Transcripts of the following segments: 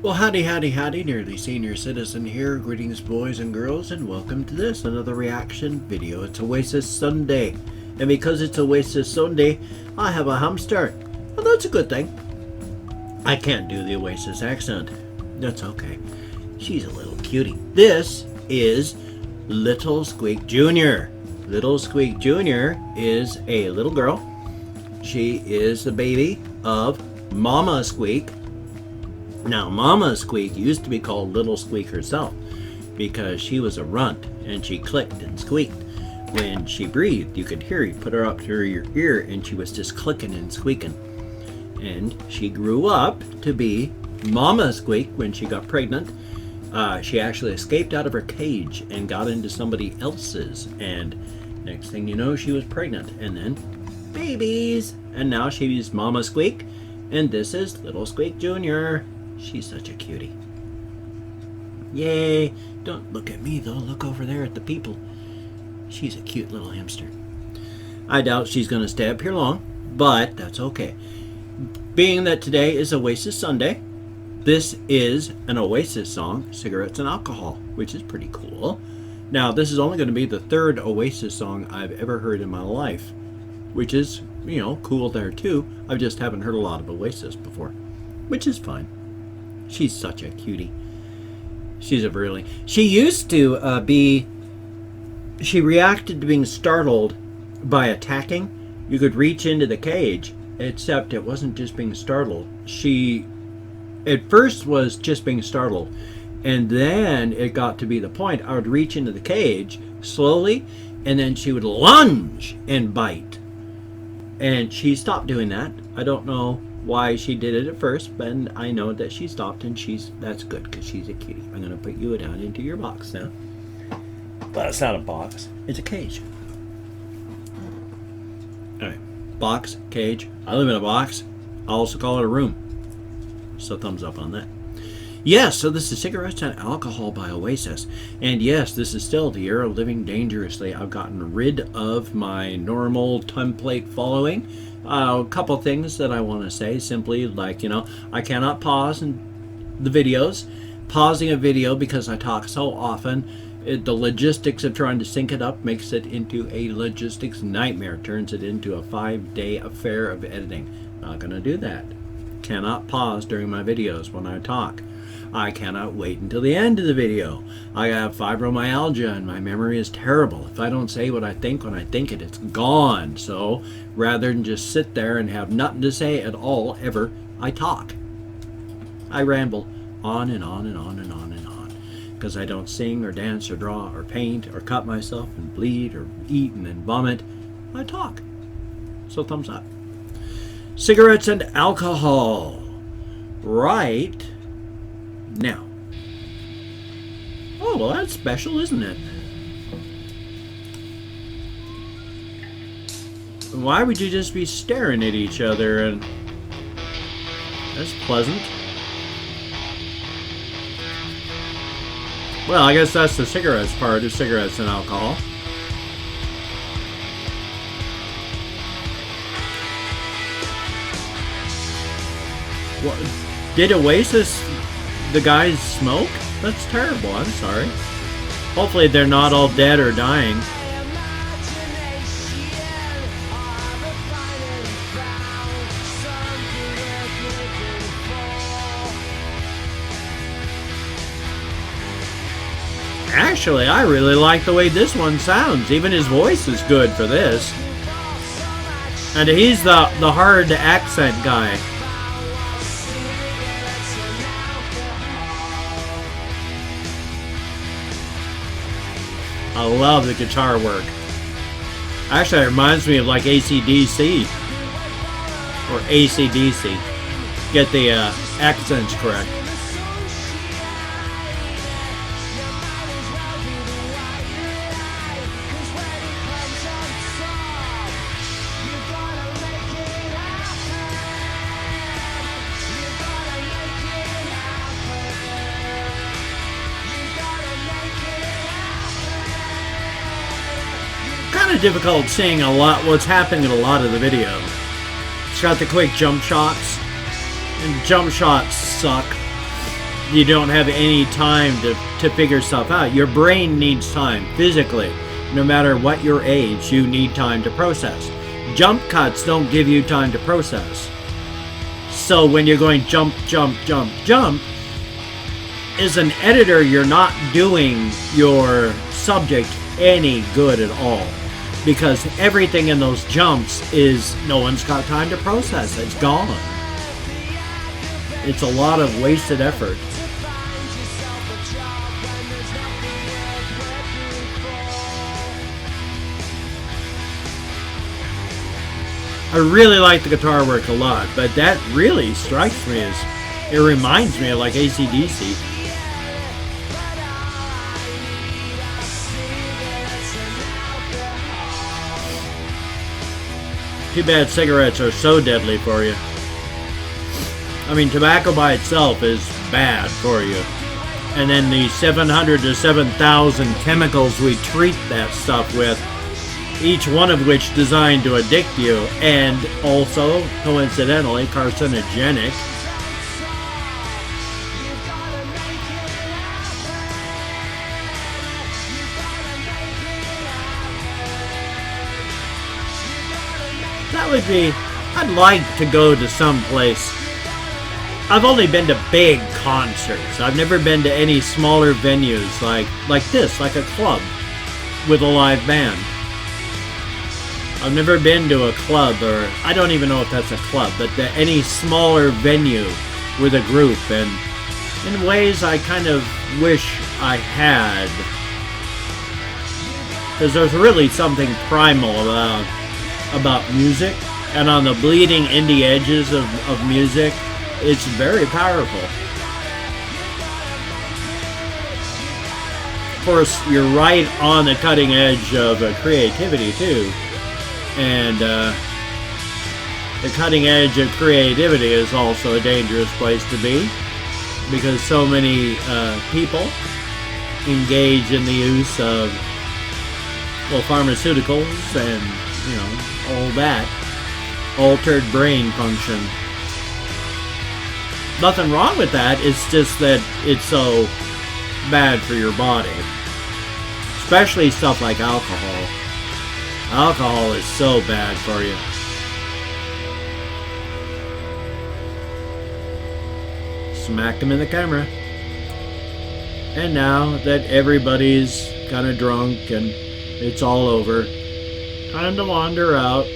Well, howdy, howdy, howdy, nearly senior citizen here. Greetings, boys and girls, and welcome to this, another reaction video. It's Oasis Sunday, and because it's Oasis Sunday, I have a hamster. Well, that's a good thing. I can't do the Oasis accent. That's okay. She's a little cutie. This is Little Squeak Jr. Little Squeak Jr. is a little girl. She is the baby of Mama Squeak. Now, Mama Squeak used to be called Little Squeak herself because she was a runt and she clicked and squeaked. When she breathed, you could hear you put her up to your ear and she was just clicking and squeaking. And she grew up to be Mama Squeak when she got pregnant. She actually escaped out of her cage and got into somebody else's. And next thing you know, she was pregnant. And then babies. And now she's Mama Squeak. And this is Little Squeak Jr. She's such a cutie. Yay! Don't look at me though, look over there at the people. She's a cute little hamster. I doubt she's going to stay up here long, but that's okay. Being that today is Oasis Sunday, this is an Oasis song, Cigarettes and Alcohol, which is pretty cool. Now, this is only going to be the third Oasis song I've ever heard in my life, which is, you know, cool there too. I just haven't heard a lot of Oasis before, which is fine. She's such a cutie. She's a really... She used to she reacted to being startled by attacking. You could reach into the cage, except it wasn't just being startled. She, at first, was just being startled. And then it got to be the point I would reach into the cage slowly, and then she would lunge and bite. And she stopped doing that. I don't know why she did it at first, but I know that she stopped, and that's good because she's a cutie. I'm going to put you down into your box now. But it's not a box, it's a cage. Alright, box, cage. I live in a box. I also call it a room. So thumbs up on that. Yes, so this is Cigarettes and Alcohol by Oasis. And yes, this is still the era of living dangerously. I've gotten rid of my normal template following. A couple things that I want to say, simply like, you know, I cannot pause in the videos. Pausing a video because I talk so often, the logistics of trying to sync it up makes it into a logistics nightmare. Turns it into a 5-day affair of editing. Not going to do that. Cannot pause during my videos when I talk. I cannot wait until the end of the video. I have fibromyalgia and my memory is terrible. If I don't say what I think when I think it, it's gone. So rather than just sit there and have nothing to say at all ever, I talk. I ramble on and on and on and on and on. Because I don't sing or dance or draw or paint or cut myself and bleed or eat and then vomit. I talk. So thumbs up. Cigarettes and Alcohol. Right now. Oh, well, that's special, isn't it? Why would you just be staring at each other? And that's pleasant. Well, I guess that's the cigarettes part of Cigarettes and Alcohol. What, did Oasis, the guys, smoke? That's terrible, I'm sorry. Hopefully they're not all dead or dying. Actually, I really like the way this one sounds. Even his voice is good for this. And he's the hard accent guy. I love the guitar work. Actually, it reminds me of like AC/DC. Or AC/DC. Get the accents correct. Kind of difficult seeing a lot what's happening in a lot of the video. It's got the quick jump shots, and jump shots suck. you don't have any time to figure stuff out. Your brain needs time physically. No matter what your age, you need time to process. Jump cuts don't give you time to process. So when you're going jump, jump, jump, jump, as an editor, you're not doing your subject any good at all. Because everything in those jumps is, no one's got time to process. It's gone. It's a lot of wasted effort. I really like the guitar work a lot, but that really strikes me as, it reminds me of like AC/DC. Too bad cigarettes are so deadly for you. I mean, tobacco by itself is bad for you. And then the 700 to 7,000 chemicals we treat that stuff with, each one of which designed to addict you, and also, coincidentally, carcinogenic. That would be, I'd like to go to some place. I've only been to big concerts. I've never been to any smaller venues like this, like a club with a live band. I've never been to a club, or I don't even know if that's a club, but any smaller venue with a group, and in ways I kind of wish I had. Because there's really something primal about music, and on the bleeding indie edges of music, it's very powerful. Of course, you're right on the cutting edge of creativity too. And the cutting edge of creativity is also a dangerous place to be, because so many people engage in the use of, well, pharmaceuticals and, you know, all that altered brain function. Nothing wrong with that, it's just that it's so bad for your body. Especially stuff like alcohol. Alcohol is so bad for you. Smacked him in the camera. And now that everybody's kind of drunk and it's all over, time to wander out.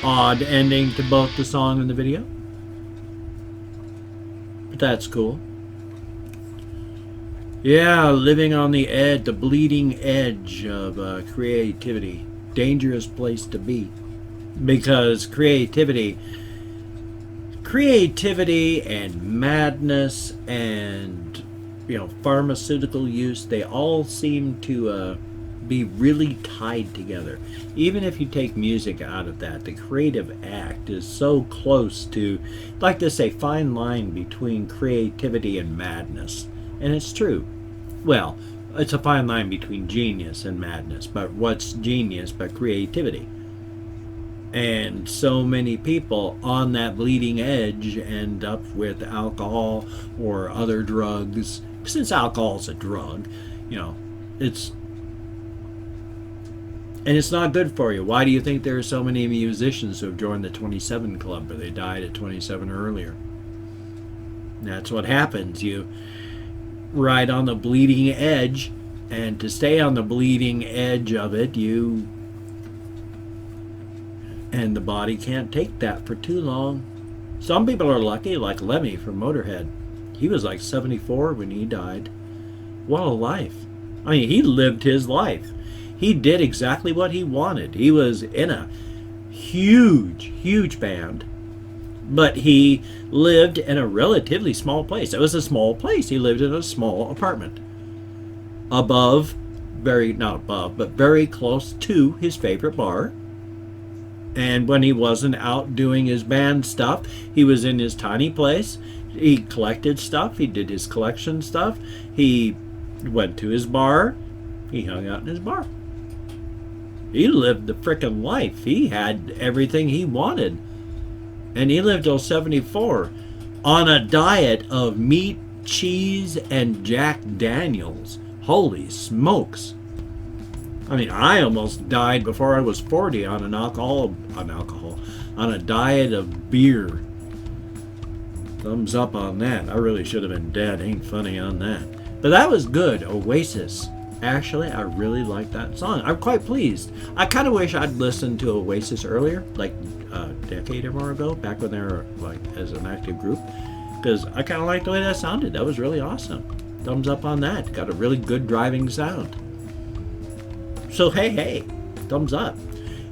Odd ending to both the song and the video. But that's cool. Yeah, living on the edge, the bleeding edge of creativity. Dangerous place to be. Because creativity and madness and, you know, pharmaceutical use, they all seem to be really tied together. Even if you take music out of that, the creative act is so close to, like to say, fine line between creativity and madness. And it's true. Well, it's a fine line between genius and madness, but what's genius but creativity? And so many people on that bleeding edge end up with alcohol or other drugs. Since alcohol's a drug, you know, it's not good for you. Why do you think there are so many musicians who have joined the 27 Club, or they died at 27 or earlier? That's what happens. You ride on the bleeding edge, and to stay on the bleeding edge of it, and the body can't take that for too long. Some people are lucky, like Lemmy from Motorhead. He was like 74 when he died. What a life. I mean, he lived his life. He did exactly what he wanted. He was in a huge, huge band, but he lived in a relatively small place. It was a small place. He lived in a small apartment. Not above, but very close to his favorite bar. And when he wasn't out doing his band stuff, he was in his tiny place. He collected stuff. He did his collection stuff. He went to his bar. He hung out in his bar. He lived the frickin' life. He had everything he wanted. And he lived till 74 on a diet of meat, cheese, and Jack Daniels. Holy smokes. I mean, I almost died before I was 40 on a diet of beer. Thumbs up on that. I really should have been dead. Ain't funny on that. But that was good. Oasis. Actually, I really like that song. I'm quite pleased. I kind of wish I'd listened to Oasis earlier, like a decade or more ago, back when they were like as an active group, because I kind of liked the way that sounded. That was really awesome. Thumbs up on that. Got a really good driving sound. So hey, thumbs up.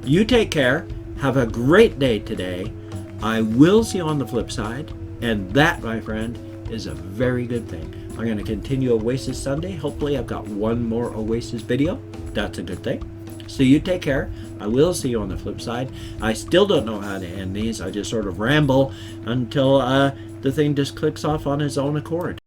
You take care. Have a great day today. I will see you on the flip side, and that, my friend, is a very good thing. I'm going to continue Oasis Sunday. Hopefully I've got one more Oasis video. That's a good thing. So you take care. I will see you on the flip side. I still don't know how to end these. I just sort of ramble until the thing just clicks off on its own accord.